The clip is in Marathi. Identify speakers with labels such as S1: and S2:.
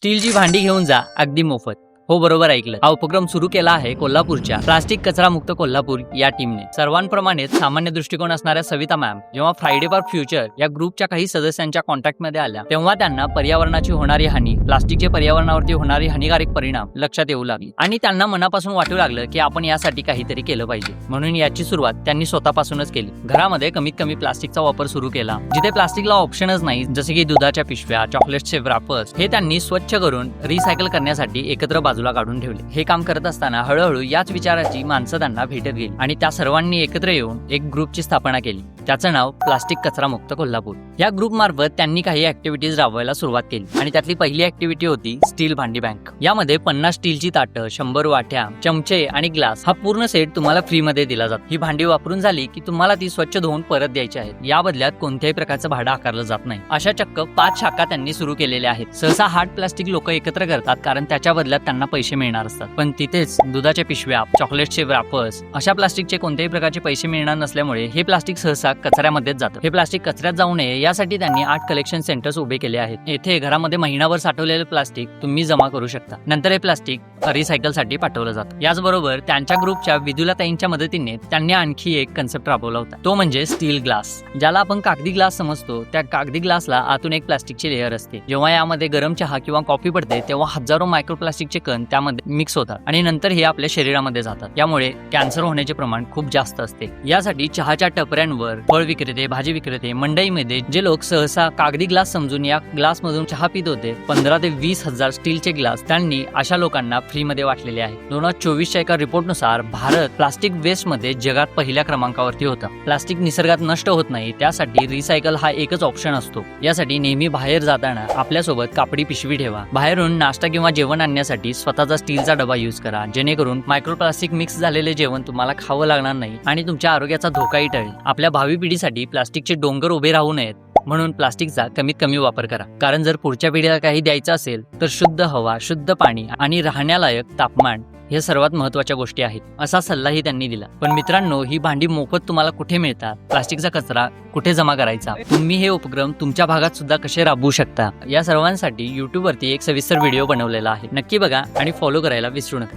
S1: स्टीलची भांडी घेऊन जा अगदी मोफत. हो, बरोबर ऐकलं. हा उपक्रम सुरू केला आहे कोल्हापूरच्या प्लास्टिक कचरा मुक्त कोल्हापूर या टीमने. सर्वांप्रमाणेच सामान्य दृष्टिकोन असणाऱ्या सविता मॅम जेव्हा फ्रायडे फॉर फ्युचर या ग्रुपच्या काही सदस्यांच्या कॉन्टॅक्टमध्ये आल्या तेव्हा त्यांना पर्यावरणाची होणारी हानी, प्लास्टिकचे पर्यावरणावरती होणारी हानिकारक परिणाम लक्षात येऊ लागली आणि त्यांना मनापासून वाटू लागलं की आपण यासाठी काहीतरी केलं पाहिजे. म्हणून याची सुरुवात त्यांनी स्वतःपासूनच केली. घरामध्ये कमीत कमी प्लास्टिकचा वापर सुरू केला. जिथे प्लास्टिकला ऑप्शनच नाही, जसे की दुधाच्या पिशव्या, चॉकलेट्सचे व्रॅपर्स, हे त्यांनी स्वच्छ करून रिसायकल करण्यासाठी एकत्र बाजूला काढून ठेवले. हे काम करत असताना हळूहळू याच विचाराची माणसं त्यांना भेटत गेली आणि त्या सर्वांनी एकत्र येऊन एक ग्रुपची स्थापना केली. त्याचं नाव प्लास्टिक कचरा मुक्त कोल्हापूर. या ग्रुप मार्फत त्यांनी काही ऍक्टिव्हिटीज राबवायला सुरुवात केली आणि त्यातली पहिली ऍक्टिव्हिटी होती स्टील भांडी बँक. यामध्ये 50 स्टीलची ताटं, 100 वाट्या, चमचे आणि ग्लास हा पूर्ण सेट तुम्हाला फ्री मध्ये दिला जातो. ही भांडी वापरून झाली की तुम्हाला ती स्वच्छ धुवून परत द्यायची आहेत. या बदल्यात कोणत्याही प्रकारचं भाडं आकारलं जात नाही. अशा चक्क 5 शाखा त्यांनी सुरू केलेल्या आहेत. सहसा हार्ड प्लास्टिक लोक एकत्र करतात कारण त्याच्या बदल्यात त्यांना पैसे मिळणार असतात. पण तिथेच दुधाच्या पिशव्या, चॉकलेट्सचे व्रॅपर्स अशा प्लास्टिकचे कोणत्याही प्रकारचे पैसे मिळणार नसल्यामुळे हे प्लास्टिक सहसा कचऱ्यामध्येच जातं. हे प्लास्टिक कचऱ्यात जाऊ नये यासाठी त्यांनी 8 कलेक्शन सेंटर्स उभे केले आहेत. येथे घरामध्ये महिनाभर साठवलेले प्लास्टिक तुम्ही जमा करू शकता. नंतर हे प्लास्टिक रिसायकल साठी पाठवलं जातं. याचबरोबर त्यांच्या ग्रुपच्या विदुलाताईंच्या मदतीने त्यांनी आणखी एक कन्सेप्ट राबवला होता. तो म्हणजे स्टील ग्लास. ज्याला आपण कागदी ग्लास समजतो, त्या कागदी ग्लासला आतून एक प्लास्टिकची लेअर असते. जेव्हा यामध्ये गरम चहा किंवा कॉफी पडते तेव्हा हजारो मायक्रोप्लास्टिकचे कण त्यामध्ये मिक्स होतात आणि नंतर हे आपल्या शरीरामध्ये जातात. यामुळे कॅन्सर होण्याचे प्रमाण खूप जास्त असते. यासाठी चहाच्या टपऱ्यांवर, फळ विक्रेते, भाजी विक्रेते मंडईमध्ये जे लोक सहसा कागदी ग्लास समजून या ग्लास मधून चहा पित होते, 15 ते 20 हजार स्टीलचे ग्लास त्यांनी अशा लोकांना फ्री मध्ये वाटलेले आहे. 2024च्या एका रिपोर्टनुसार भारत प्लास्टिक वेस्ट मध्ये जगात पहिल्या क्रमांकावरती होता. प्लास्टिक निसर्गात नष्ट होत नाही, त्यासाठी रिसायकल हा एकच ऑप्शन असतो. यासाठी नेहमी बाहेर जाताना आपल्यासोबत कापडी पिशवी ठेवा. बाहेरून नाश्ता किंवा जेवण आणण्यासाठी स्वतःचा स्टीलचा डबा यूज करा, जेणेकरून मायक्रोप्लास्टिक मिक्स झालेले जेवण तुम्हाला खावं लागणार नाही आणि तुमच्या आरोग्याचा धोकाही टळेल. आपल्या भावी पिढीसाठी प्लास्टिकचे डोंगर उभे राहू नयेत म्हणून प्लास्टिकचा कमीत कमी वापर करा. कारण जर पुढच्या पिढीला काही द्यायचं असेल तर शुद्ध हवा, शुद्ध पाणी आणि राहण्यालायक तापमान हे सर्वात महत्त्वाच्या गोष्टी आहेत, असा सल्लाही त्यांनी दिला. पण मित्रांनो, ही भांडी मोफत तुम्हाला कुठे मिळतात? प्लास्टिकचा कचरा कुठे जमा करायचा? तुम्ही हे उपक्रम तुमच्या भागात सुद्धा कसे राबवू शकता? या सर्वांसाठी YouTube वरती एक सविस्तर व्हिडिओ बनवलेला आहे. नक्की बघा आणि फॉलो करायला विसरू नका.